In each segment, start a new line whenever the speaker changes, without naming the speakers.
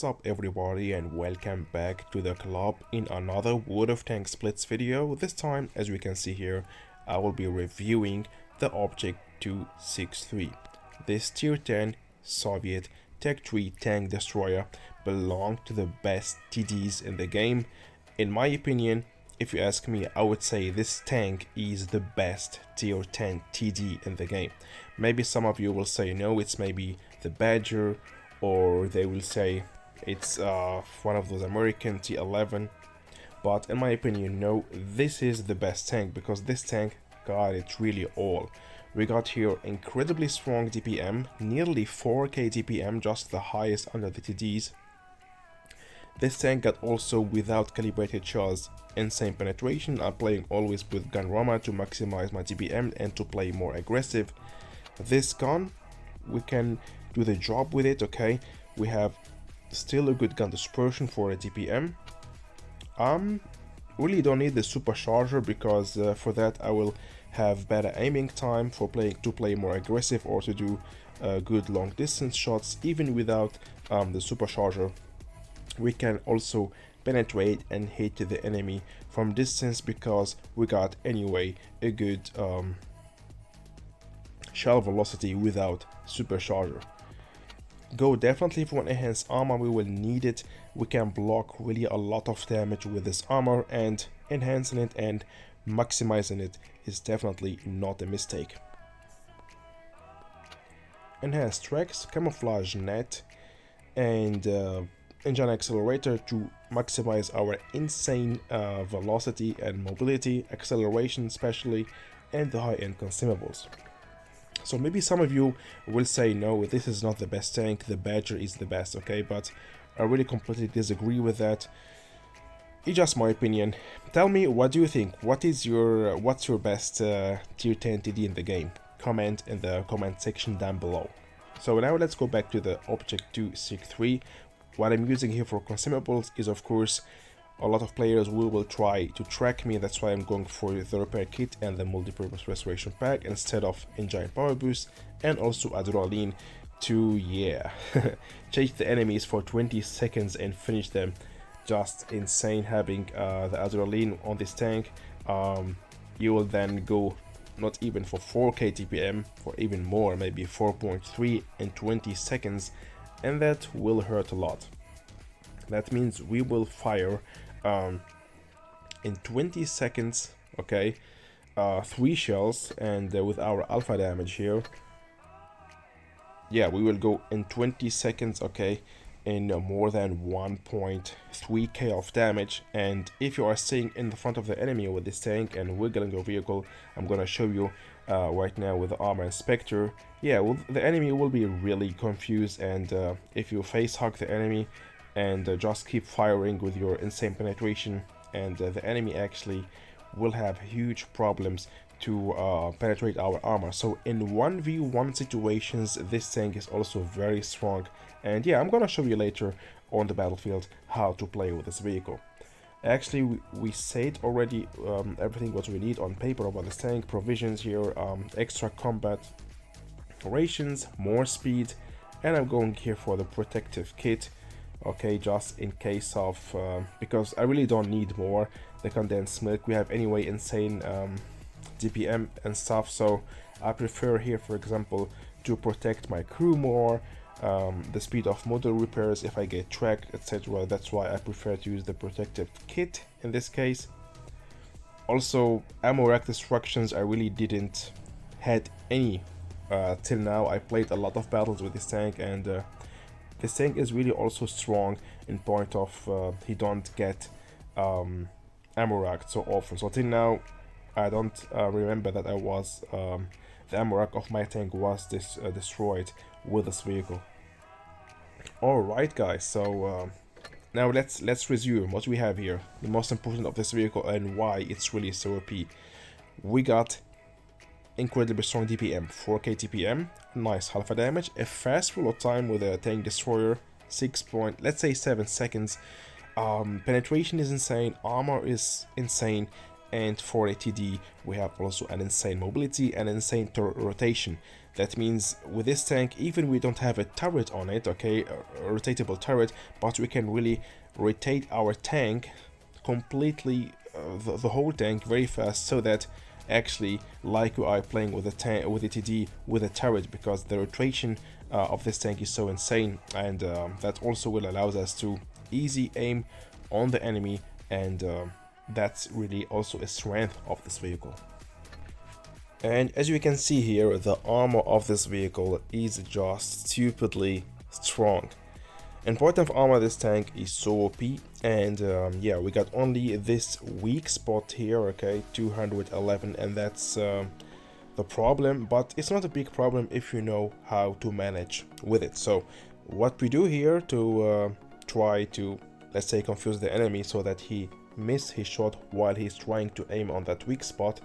What's up everybody, and welcome back to the club in another World of Tanks Blitz video. This time, as we can see here, I will be reviewing the Object 263. This tier 10 Soviet Tech 3 tank destroyer belonged to the best TDs in the game. In my opinion, if you ask me, I would say this tank is the best tier 10 TD in the game. Maybe some of you will say no, it's maybe the Badger, or they will say it's one of those American T11, but in my opinion, no, this is the best tank because this tank got it really all. We got here incredibly strong DPM, nearly 4k DPM, just the highest under the TDs. This tank got also without calibrated shells, insane penetration. I'm playing always with gun Rama to maximize my DPM and to play more aggressive. This gun, we can do the job with it, okay? We have still a good gun dispersion for a DPM. Really don't need the supercharger because for that I will have better aiming time for to play more aggressive or to do good long distance shots. Even without the supercharger, we can also penetrate and hit the enemy from distance because we got anyway a good shell velocity without supercharger. Go definitely for an enhanced armor, we will need it. We can block really a lot of damage with this armor, and enhancing it and maximizing it is definitely not a mistake. Enhanced tracks, camouflage net, and engine accelerator to maximize our insane velocity and mobility, acceleration especially, and the high-end consumables. So maybe some of you will say no, this is not the best tank, the Badger is the best, okay? But I really completely disagree with that. It's just my opinion. Tell me, what do you think? What's your best tier 10 TD in the game? Comment in the comment section down below. So now let's go back to the Object 263. What I'm using here for consumables is, of course, a lot of players will try to track me. That's why I'm going for the repair kit and the multi-purpose restoration pack instead of engine power boost, and also adrenaline to, yeah, chase the enemies for 20 seconds and finish them. Just insane having the adrenaline on this tank. You will then go not even for 4k TPM, for even more, maybe 4.3 in 20 seconds, and that will hurt a lot. That means we will fire in 20 seconds, okay, 3 shells, and with our alpha damage here, yeah, we will go in 20 seconds, okay, in more than 1.3k of damage. And if you are staying in the front of the enemy with this tank and wiggling your vehicle, I'm gonna show you right now with the armor inspector, yeah, well, the enemy will be really confused, and if you face hug the enemy and just keep firing with your insane penetration, and the enemy actually will have huge problems to penetrate our armor. So in 1v1 situations, this tank is also very strong, and yeah, I'm gonna show you later on the battlefield how to play with this vehicle. Actually, we said already everything what we need on paper about this tank. Provisions here, extra combat rations, more speed, and I'm going here for the protective kit, okay, just in case of because I really don't need more. The condensed milk, we have anyway insane DPM and stuff, so I prefer here, for example, to protect my crew more, the speed of model repairs if I get tracked, etc. That's why I prefer to use the protective kit in this case. Also, ammo rack destructions, I really didn't had any till now. I played a lot of battles with this tank, and this tank is really also strong in point of he don't get ammo racked so often. So till now, I don't remember that I was the ammo rack of my tank was destroyed with this vehicle. Alright guys, so now let's resume what we have here. The most important of this vehicle and why it's really so OP. We got incredibly strong DPM, 4k TPM, nice alpha damage, a fast reload time with a tank destroyer, 7 seconds. Penetration is insane, armor is insane, and for a TD we have also an insane mobility and insane rotation. That means with this tank, even we don't have a turret on it, okay, a rotatable turret, but we can really rotate our tank completely, the whole tank very fast, so that actually like you are playing with a tank, with a TD with a turret, because the rotation of this tank is so insane, and that also will allow us to easy aim on the enemy, and that's really also a strength of this vehicle. And as you can see here, the armor of this vehicle is just stupidly strong. And point of armor, this tank is so OP, and yeah, we got only this weak spot here, okay, 211, and that's the problem, but it's not a big problem if you know how to manage with it. So what we do here to try to, let's say, confuse the enemy so that he miss his shot while he's trying to aim on that weak spot,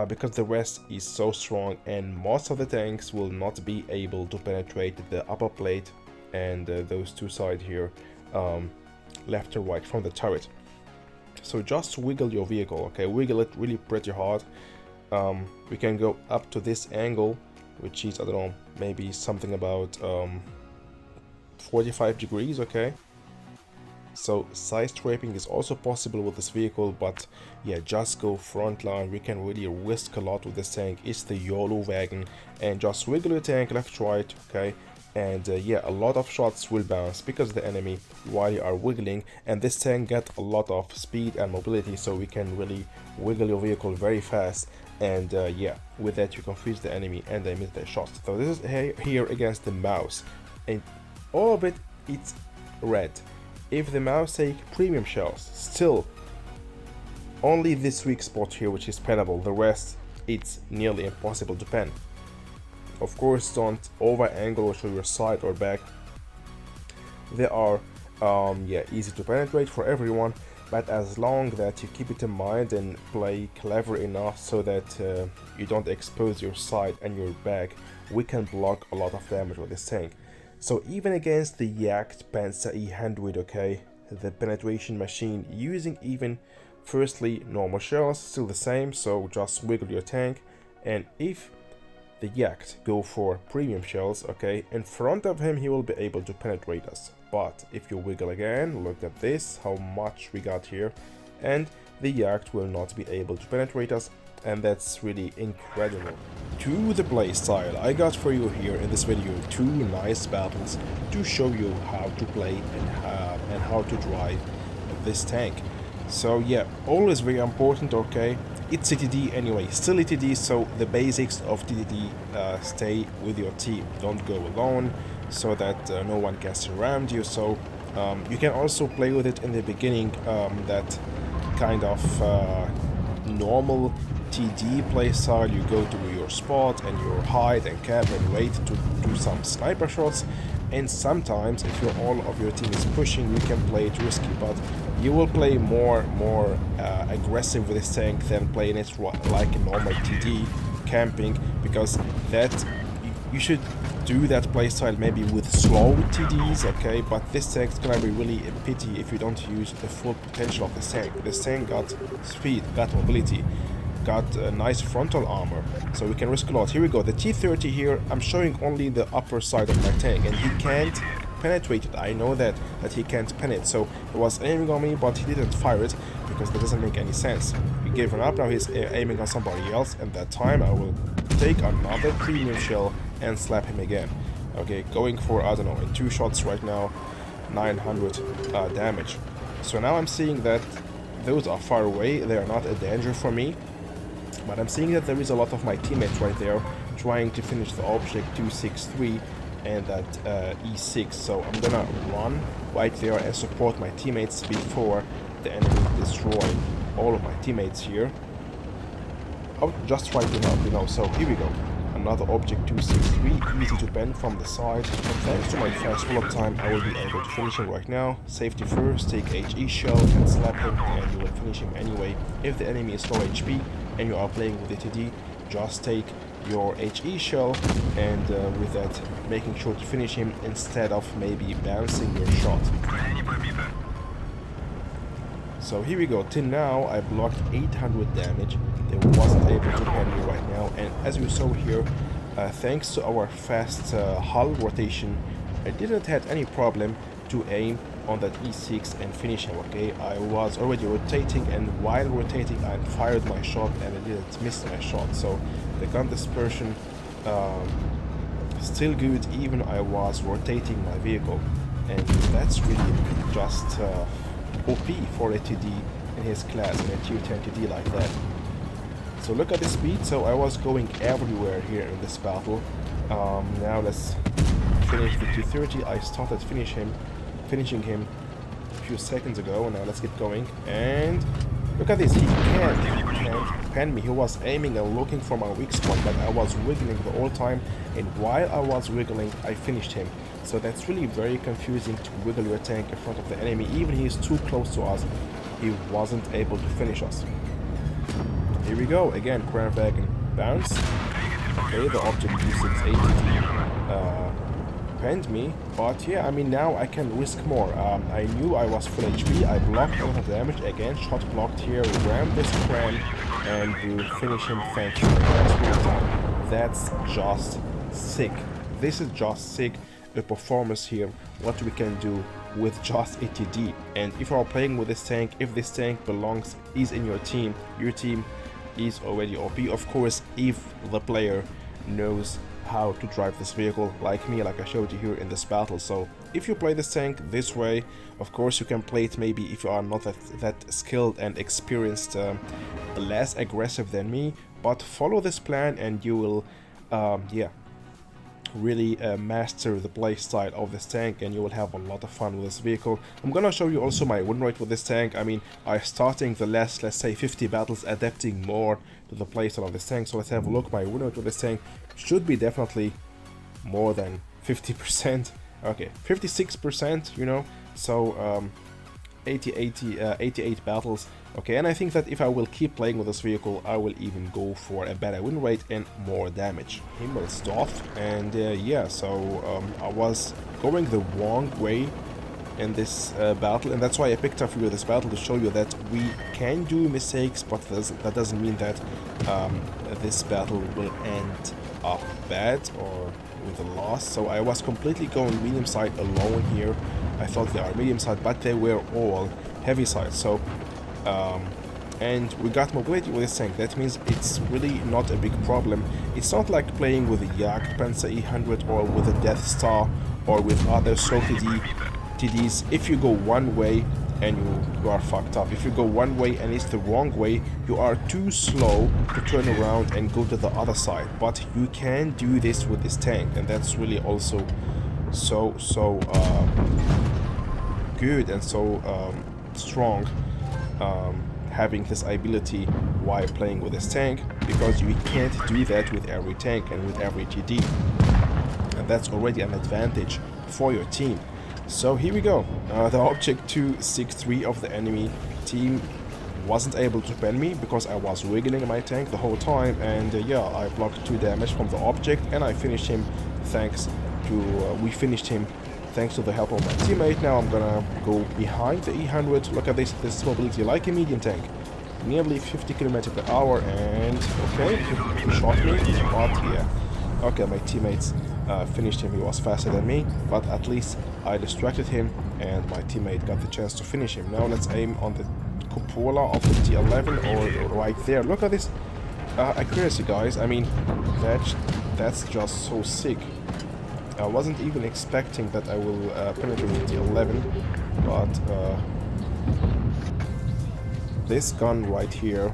because the rest is so strong and most of the tanks will not be able to penetrate the upper plate and those two sides here, left and right from the turret. So just wiggle your vehicle, okay, wiggle it really pretty hard. We can go up to this angle, which is, I don't know, maybe something about 45 degrees, okay. So side scraping is also possible with this vehicle, but yeah, just go front line. We can really risk a lot with this tank. It's the Yolo Wagen, and just wiggle your tank left, right, okay. And yeah, a lot of shots will bounce because the enemy while you are wiggling, and this tank got a lot of speed and mobility, so we can really wiggle your vehicle very fast, and yeah, with that you confuse the enemy and they miss their shots. So this is here against the mouse, and all of it, it's red. If the mouse take premium shells, still only this weak spot here which is pennable, the rest it's nearly impossible to pen. Of course, don't over angle or show your side or back. They are yeah, easy to penetrate for everyone, but as long that you keep it in mind and play clever enough so that you don't expose your side and your back, we can block a lot of damage with this tank. So even against the Yacht Panzer E100, okay, the penetration machine using even firstly normal shells, still the same, so just wiggle your tank, and if the Yacht go for premium shells, okay, in front of him he will be able to penetrate us. But if you wiggle again, look at this, how much we got here, and the Yacht will not be able to penetrate us, and that's really incredible. To the playstyle, I got for you here in this video two nice battles to show you how to play and how to drive this tank. So yeah, always very important, okay, it's a TD anyway, still a TD, so the basics of TD, stay with your team, don't go alone, so that no one can surround you. So you can also play with it in the beginning, that kind of normal TD playstyle. You go to your spot and you hide and camp and wait to do some sniper shots, and sometimes if all of your team is pushing, you can play it risky, but you will play more aggressive with this tank than playing it like a normal TD camping, because that you should do that playstyle maybe with slow TDs, okay, but this tank is gonna be really a pity if you don't use the full potential of this tank. This tank got speed, got mobility, got a nice frontal armor, so we can risk a lot. Here we go, the T30 here, I'm showing only the upper side of my tank, and he can't penetrate it. I know that he can't pen it, so he was aiming on me, but he didn't fire it, because that doesn't make any sense. He gave it up, now he's aiming on somebody else, and that time I will take another premium shell and slap him again. Okay, going for, I don't know, in 2 shots right now, 900 damage. So now I'm seeing that those are far away, they are not a danger for me, but I'm seeing that there is a lot of my teammates right there trying to finish the object 263 and that E6, so I'm gonna run right there and support my teammates before the enemy destroy all of my teammates here. I'll just try to help, you know. So here we go, another object 263, easy to pen from the side, and thanks to my fast roll-up time I will be able to finish him right now. Safety first, take HE shell and slap him, and you will finish him anyway. If the enemy is low HP and you are playing with the TD, just take your HE shell and with that making sure to finish him instead of maybe bouncing your shot. So here we go. Till now I blocked 800 damage. They wasn't able to pen me right now, and as you saw here, thanks to our fast hull rotation, I didn't have any problem to aim on that E6 and finish him. Okay, I was already rotating, and while rotating I fired my shot and I didn't miss my shot. So the gun dispersion still good even I was rotating my vehicle, and that's really just OP for a TD in his class, in a tier 10 TD like that. So look at the speed. So I was going everywhere here in this battle. Now let's finish the 230. I started finishing him a few seconds ago, and now let's get going. And look at this, he can't pen me. He was aiming and looking for my weak spot, but I was wiggling the whole time, and while I was wiggling I finished him. So that's really very confusing to wiggle your tank in front of the enemy. Even he is too close to us, he wasn't able to finish us. Here we go again. Wagen bounce. Okay, the object 2680 penned me, but yeah, I mean, now I can risk more. I knew I was full HP. I blocked a lot of damage again. Shot blocked here. Rammed this cram, and we finish him. Thank you. That's just sick. This is just sick. The performance here, what we can do with just a TD. And if you are playing with this tank, if this tank is in your team is already OP, of course, if the player knows how to drive this vehicle like me, like I showed you here in this battle. So if you play this tank this way, of course you can play it maybe if you are not that skilled and experienced, less aggressive than me, but follow this plan and you will yeah, really master the play style of this tank, and you will have a lot of fun with this vehicle. I'm gonna show you also my win rate with this tank. I mean, I starting the last, let's say, 50 battles adapting more to the play style of this tank. So let's have a look. My win rate with this tank should be definitely more than 50%. Okay, 56%, you know. So 88 battles. Okay, and I think that if I will keep playing with this vehicle, I will even go for a better win rate and more damage. Himmelsdorf, and yeah, so I was going the wrong way in this battle, and that's why I picked up for you this battle to show you that we can do mistakes, but that doesn't mean that this battle will end up bad or with a loss. So I was completely going medium side alone here. I thought they are medium side, but they were all heavy side. So and we got mobility with this tank. That means it's really not a big problem. It's not like playing with a Jagdpanzer E100 or with a Death Star or with other slow TDs. If you go one way and you are fucked up. If you go one way and it's the wrong way, you are too slow to turn around and go to the other side. But you can do this with this tank, and that's really also so good and so strong, having this ability while playing with this tank, because you can't do that with every tank and with every TD, and that's already an advantage for your team. So here we go. The object 263 of the enemy team wasn't able to pen me because I was wiggling my tank the whole time, and yeah, I blocked 2 damage from the object, and I finished him thanks to we finished him thanks to the help of my teammate. Now I'm gonna go behind the E100. Look at this mobility like a medium tank, nearly 50 km/h, and okay, he shot me, but yeah, okay, my teammates finished him. He was faster than me, but at least I distracted him and my teammate got the chance to finish him. Now let's aim on the cupola of the T11, or right there. Look at this accuracy, guys. I mean, that's just so sick. I wasn't even expecting that I will penetrate the T11, but this gun right here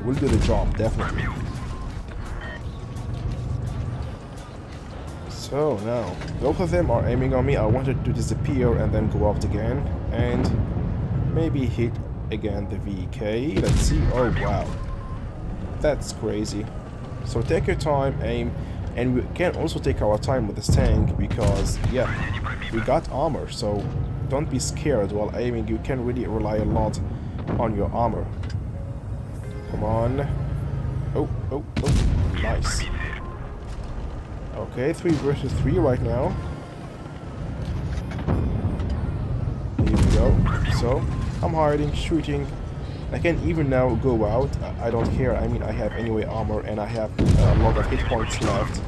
will do the job, definitely. So now, both of them are aiming on me. I wanted to disappear and then go out again, and maybe hit again the VK. Let's see. Oh wow, that's crazy. So take your time, aim, and we can also take our time with this tank because, yeah, we got armor, so don't be scared while aiming. You can really rely a lot on your armor. Come on. Oh, nice. Okay, 3 versus 3 right now. Here we go. So I'm hiding, shooting. I can even now go out. I don't care. I mean, I have anyway armor and I have a lot of hit points left.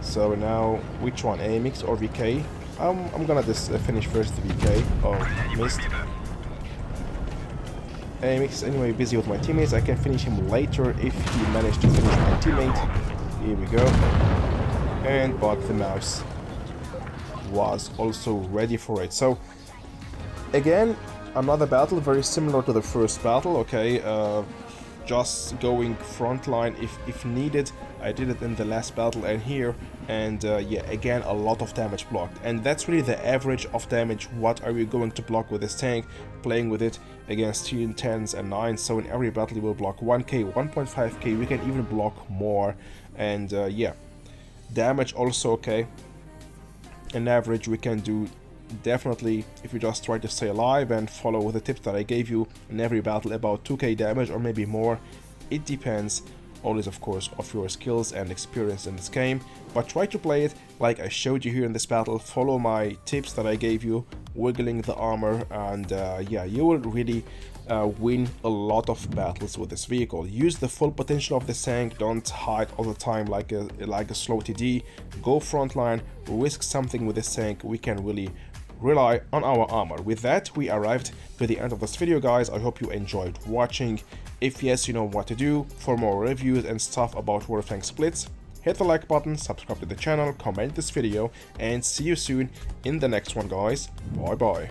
So now, which one? AMX or VK? I'm gonna just finish first the VK. Oh, missed. AMX anyway busy with my teammates. I can finish him later if he managed to finish my teammate. Here we go. And but the mouse was also ready for it. So again, another battle very similar to the first battle. Okay, just going frontline if needed. I did it in the last battle and here, and yeah, again a lot of damage blocked, and that's really the average of damage. What are we going to block with this tank? Playing with it against 10s and 9s, so in every battle we will block 1k, 1.5k, we can even block more, and yeah, damage also okay. On average we can do definitely, if you just try to stay alive and follow the tips that I gave you in every battle, about 2k damage or maybe more. It depends always, of course, of your skills and experience in this game, but try to play it like I showed you here in this battle. Follow my tips that I gave you, wiggling the armor, and yeah, you will really win a lot of battles with this vehicle. Use the full potential of this tank. Don't hide all the time like a slow TD. Go frontline, risk something with this tank. We can really rely on our armor. With that, we arrived to the end of this video, guys. I hope you enjoyed watching. If yes, you know what to do. For more reviews and stuff about WOTBLITZ, hit the like button, subscribe to the channel, comment this video, and see you soon in the next one, guys. Bye bye.